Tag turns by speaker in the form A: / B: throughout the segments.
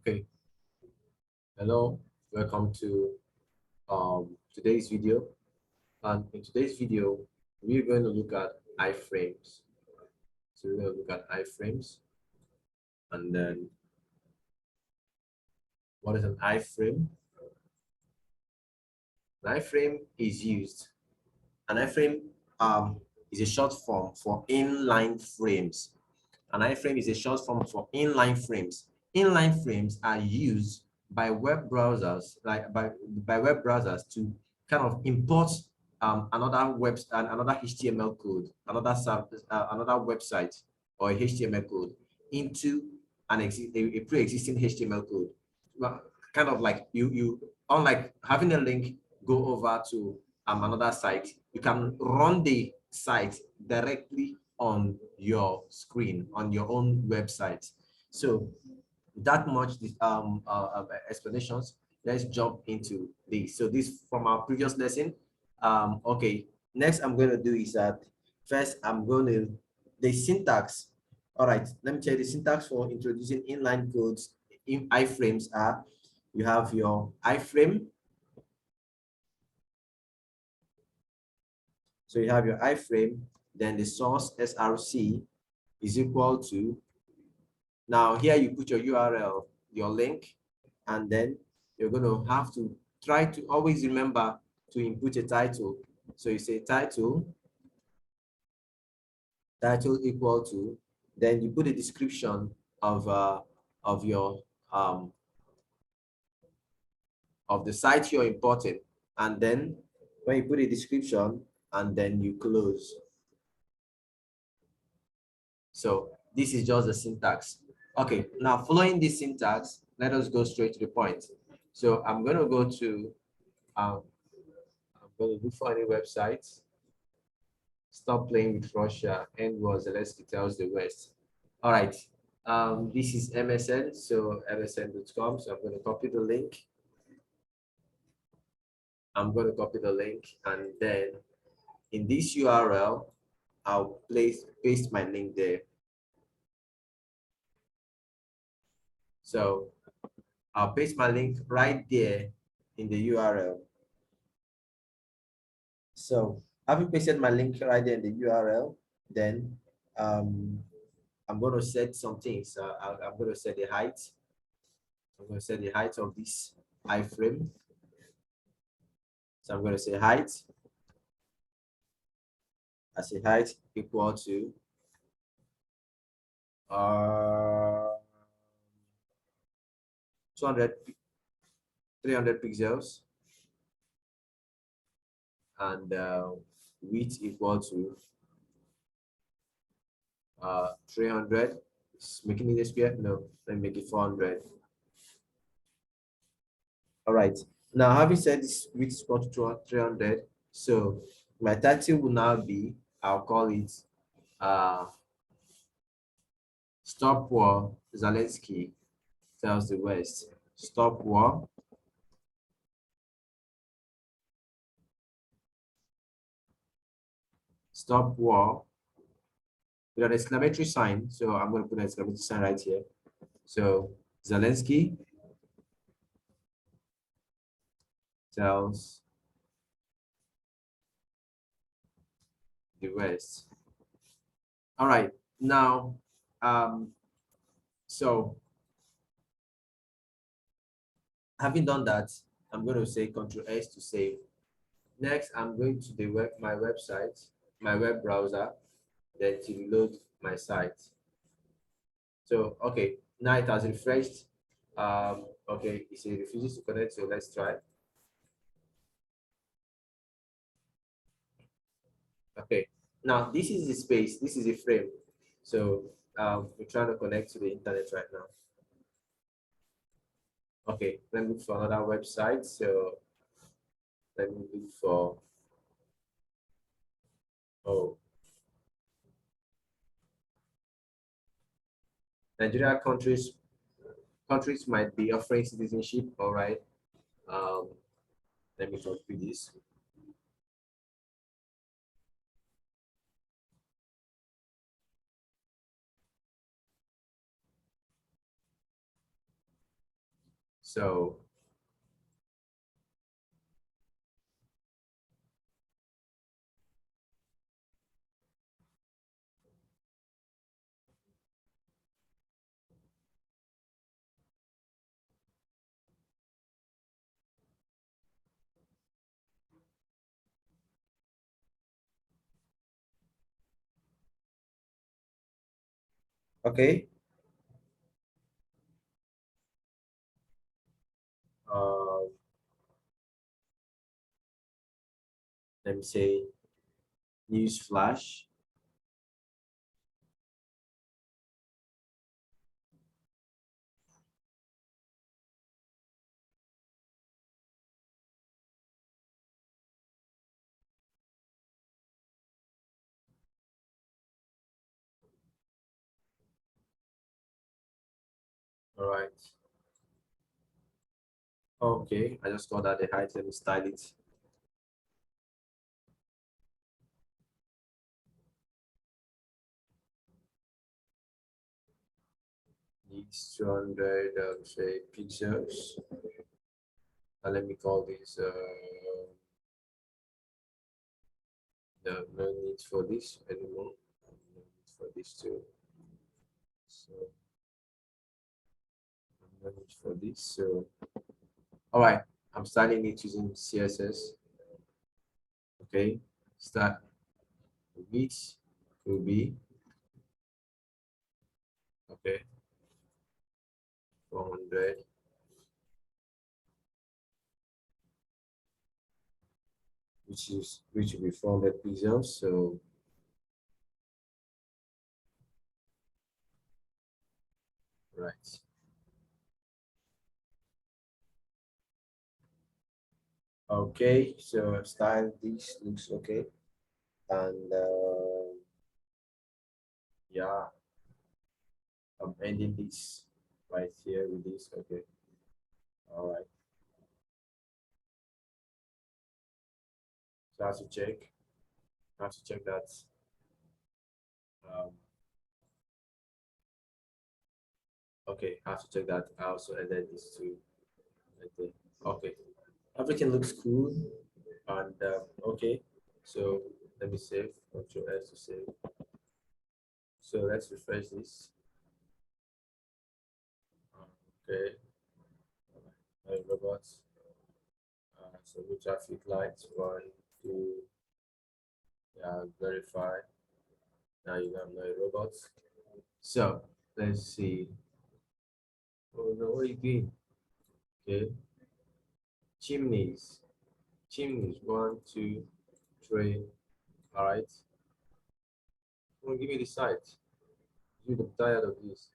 A: Okay, hello, welcome to today's video. And in today's video, we're going to look at iframes. So we're going to look at iframes, and then what is an iframe? An iframe is used. An iframe is a short form for inline frames. An iframe is a short form for inline frames. Inline frames are used by web browsers, like by web browsers to kind of import another HTML code, another website or a HTML code into a pre-existing HTML code. Well, kind of like you unlike having a link go over to another site, you can run the site directly on your screen, on your own website. So that much explanations. Let's jump into this. So this from our previous lesson. Okay, next I'm going to do is that first I'm going to the syntax. All right, let me tell you the syntax for introducing inline codes in iframes are: you have your iframe. So you have your iframe, then the source src is equal to, now here you put your URL, your link, and then you're going to have to try to always remember to input a title. So you say title equal to, then you put a description of your of the site you're importing, and then when you put a description and then you close. So this is just the syntax. Okay, now following this syntax, let us go straight to the point. So I'm going to go to, I'm going to look for any websites. Stop playing with Russia and was Zelensky tells the West. All right, this is MSN, so msn.com. So I'm going to copy the link. I'm going to copy the link, and then in this URL, I'll paste my link there. So I'll paste my link right there in the URL. So having pasted my link right there in the URL, then I'm going to set some things. I'm going to set the height. I'm going to set the height of this iframe. So I'm going to say height. I say height equal to 300 pixels, and width equal to 300. Making it a square? No, let me make it 400. All right. Now, having said this width is equal to 300, so my title will now be, I'll call it Stop War, Zelensky tells the West. Stop War. Stop War. With an exclamatory sign. So I'm going to put an exclamatory sign right here. So Zelensky tells the West. All right. Now, so having done that, I'm going to say Control S to save. Next, I'm going to the my website, my web browser, then to load my site. So, okay, now it has refreshed. Okay, it refuses to connect, so let's try. Okay, now this is the space, this is a frame. So we're trying to connect to the internet right now. Okay, let me look for another website. So let me look for, oh, Nigeria countries might be offering citizenship. All right. Let me copy this. So okay. Uh, Let me say news flash. All right. Okay, I just got that the height. Let me style it. Needs 200 say pixels. Let me call this no need for this anymore. No need for this too. So no need for this. So all right, I'm starting it using CSS. Okay, start width will be okay 400, which will be 400 pixels. So right. Okay, so style this looks okay, and yeah, I'm ending this right here with this. Okay, all right. So I have to check. I have to check that. Um, okay, I have to check that. I also added this too. Right there. Okay, everything looks cool, and okay. So let me save. Control S to save. So let's refresh this. Okay, robots. So new traffic lights. One, two. Yeah, verify. Now you have no robots. So let's see. Oh no, what are you doing? Okay, chimneys. Chimneys. One, two, three. All right. Come on, give me the site. Dude, I'm tired of this.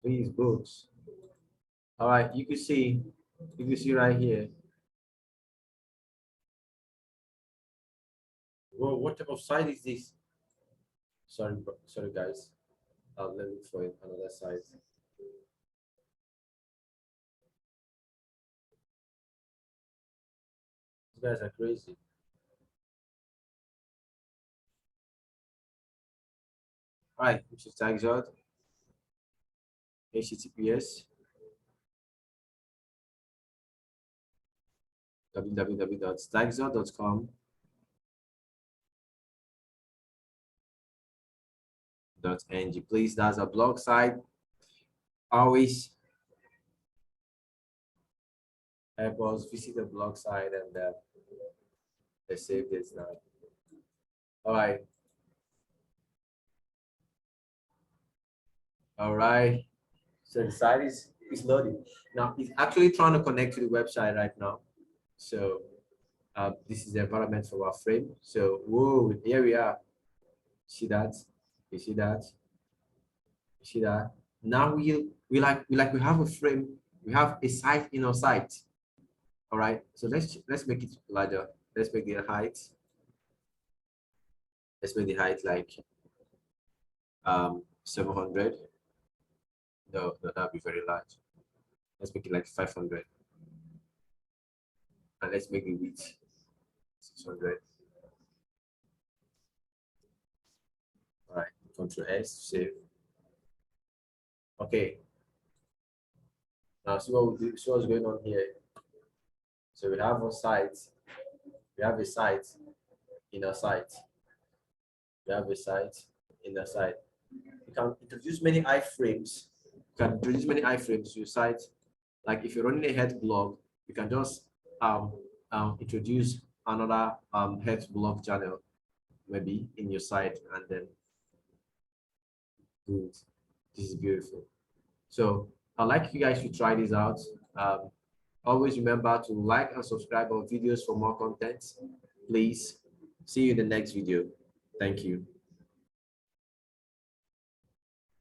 A: These books. All right, you can see right here. Whoa, what type of site is this? Sorry guys. Let me look for another site. These guys are crazy. All right, which is Taxot, HTTPS, www.taxot.com.ng. Please, that's a blog site. Always help us visit the blog site and let's save this now. All right. All right. So the site is loading. Now it's actually trying to connect to the website right now. So this is the environment for our frame. So whoa, here we are. See that? You see that? You see that? Now we have a frame. We have a site in our site. All right. So let's make it larger. Let's make the height. Let's make the height like 700. No, that'd be very large. Let's make it like 500. And let's make the width 600. All right. Control S, save. Okay. Now see what we do, see what's going on here. So we have a site, we have a site in a site, we have a site in the site. You can introduce many iframes. You can introduce many iframes to your site. Like if you're running a health blog, you can just introduce another health blog channel maybe in your site, and then good. This is beautiful. So I'd like you guys to try this out. Always remember to like and subscribe our videos for more content. Please see you in the next video. Thank you.